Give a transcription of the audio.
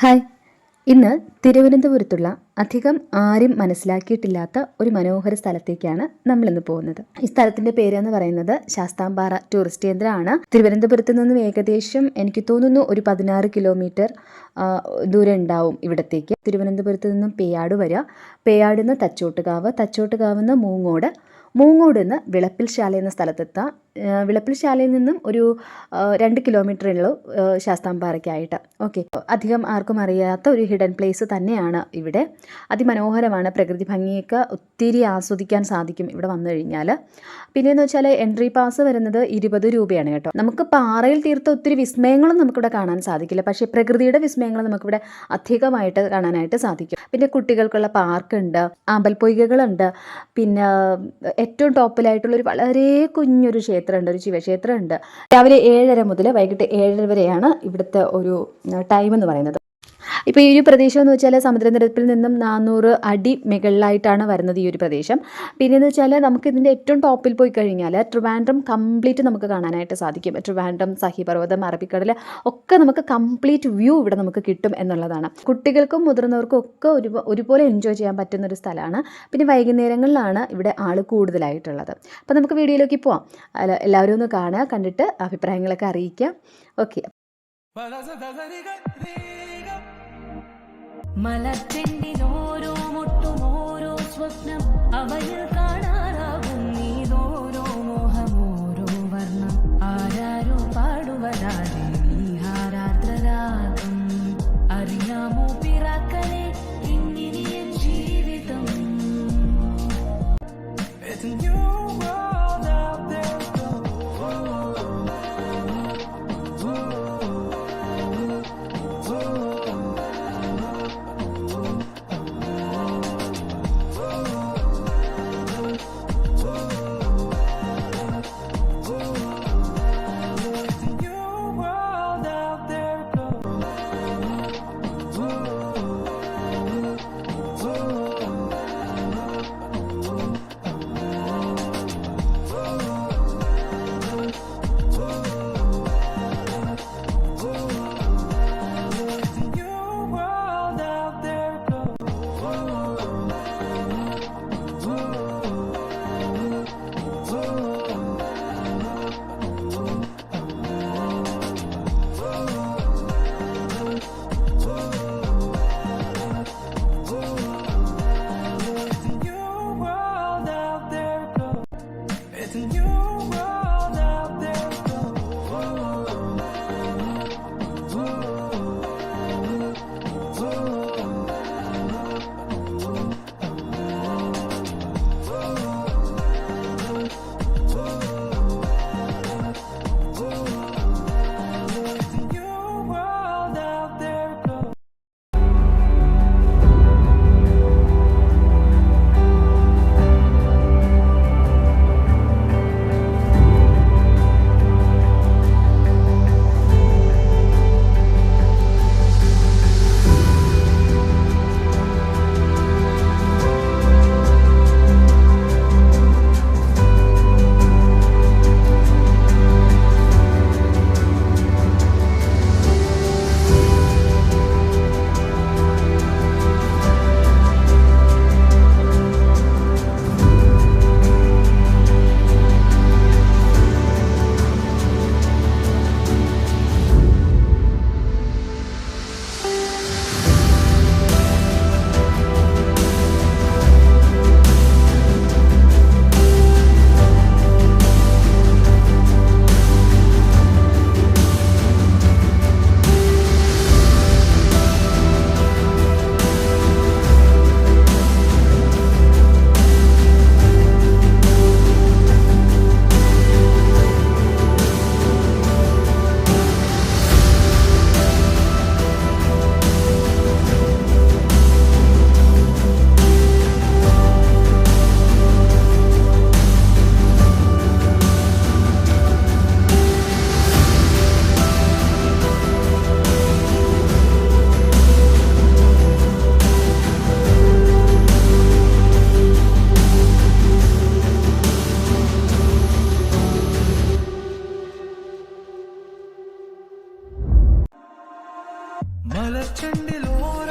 Hi. ഇന്ന് തിരുവനന്തപുരത്തുള്ള അധികം ആരും മനസ്സിലാക്കിയിട്ടില്ലാത്ത ഒരു മനോഹര സ്ഥലത്തേക്കാണ് നമ്മളിന്ന് പോകുന്നത്. ഈ സ്ഥലത്തിന്റെ പേരെന്ന് പറയുന്നത് ശാസ്താംപാറ ടൂറിസ്റ്റ് കേന്ദ്രമാണ്. തിരുവനന്തപുരത്ത് നിന്നും ഏകദേശം എനിക്ക് തോന്നുന്നു ഒരു 16 കിലോമീറ്റർ ദൂരം ഉണ്ടാവും ഇവിടത്തേക്ക്. തിരുവനന്തപുരത്ത് നിന്നും പേയാട് വരിക, പേയാടിൽ നിന്ന് തച്ചോട്ടുകാവ് നിന്ന് മൂങ്ങോട് നിന്ന് വിളപ്പിൽശാല എന്ന സ്ഥലത്തെത്താം. വിളപ്പിൽശാലയിൽ നിന്നും ഒരു 2 കിലോമീറ്റർ ഉള്ളൂ ശാസ്താംപാറയ്ക്കായിട്ട്. ഓക്കെ, അധികം ആർക്കും അറിയാത്ത ഒരു ഹിഡൻ പ്ലേസ് തന്നെയാണ് ഇവിടെ. അതിമനോഹരമാണ്. പ്രകൃതി ഭംഗിയൊക്കെ ഒത്തിരി ആസ്വദിക്കാൻ സാധിക്കും ഇവിടെ വന്നു കഴിഞ്ഞാൽ. പിന്നെയെന്ന് വെച്ചാൽ എൻട്രി പാസ് വരുന്നത് 20 രൂപയാണ് കേട്ടോ. നമുക്ക് പാറയിൽ തീർത്ത ഒത്തിരി വിസ്മയങ്ങളും നമുക്കിവിടെ കാണാൻ സാധിക്കില്ല, പക്ഷേ പ്രകൃതിയുടെ വിസ്മയങ്ങൾ നമുക്കിവിടെ അധികമായിട്ട് കാണാനായിട്ട് സാധിക്കും. പിന്നെ കുട്ടികൾക്കുള്ള പാർക്കുണ്ട്, ആമ്പൽപ്പൊയ്കകളുണ്ട്, പിന്നെ ഏറ്റവും ടോപ്പിലായിട്ടുള്ളൊരു വളരെ കുഞ്ഞൊരു ക്ഷേത്രമുണ്ട്, ഒരു ശിവക്ഷേത്രമുണ്ട്. രാവിലെ 7:30 മുതൽ വൈകിട്ട് 7:30 വരെയാണ് ഇവിടുത്തെ ഒരു ടൈം എന്ന് പറയുന്നത്. ഇപ്പോൾ ഈ ഒരു പ്രദേശം എന്ന് വെച്ചാൽ സമുദ്രനിരപ്പിൽ നിന്നും 400 അടി മുകളിലായിട്ടാണ് വരുന്നത് ഈ ഒരു പ്രദേശം. പിന്നെയെന്ന് വെച്ചാൽ നമുക്ക് ഇതിൻ്റെ ഏറ്റവും ടോപ്പിൽ പോയി കഴിഞ്ഞാൽ ട്രിവാൻഡ്രം കംപ്ലീറ്റ് നമുക്ക് കാണാനായിട്ട് സാധിക്കും. ട്രിവാൻഡ്രം, സഹ്യപർവ്വതം, അറബിക്കടൽ ഒക്കെ നമുക്ക് കംപ്ലീറ്റ് വ്യൂ ഇവിടെ നമുക്ക് കിട്ടും എന്നുള്ളതാണ്. കുട്ടികൾക്കും മുതിർന്നവർക്കും ഒക്കെ ഒരുപോലെ എൻജോയ് ചെയ്യാൻ പറ്റുന്ന ഒരു സ്ഥലമാണ്. പിന്നെ വൈകുന്നേരങ്ങളിലാണ് ഇവിടെ ആൾ കൂടുതലായിട്ടുള്ളത്. അപ്പോൾ നമുക്ക് വീഡിയോയിലേക്ക് പോവാം. എല്ലാവരും ഒന്ന് കാണുക, കണ്ടിട്ട് അഭിപ്രായങ്ങളൊക്കെ അറിയിക്കാം. ഓക്കെ. മലച്ചെണ്ടിനോരോ മുട്ടും ഓരോ സ്വപ്നം അവയിൽ കാണാനാകും നീതോരോ മോഹമോരോ വർണ്ണം ആരാരോ പാടുവതാതെ നീഹാരാത്രരാഗം അറിയാമോ പിറാക്കളെ ഇങ്ങിനിയ ജീവിതം. ചെണ്ടിലോല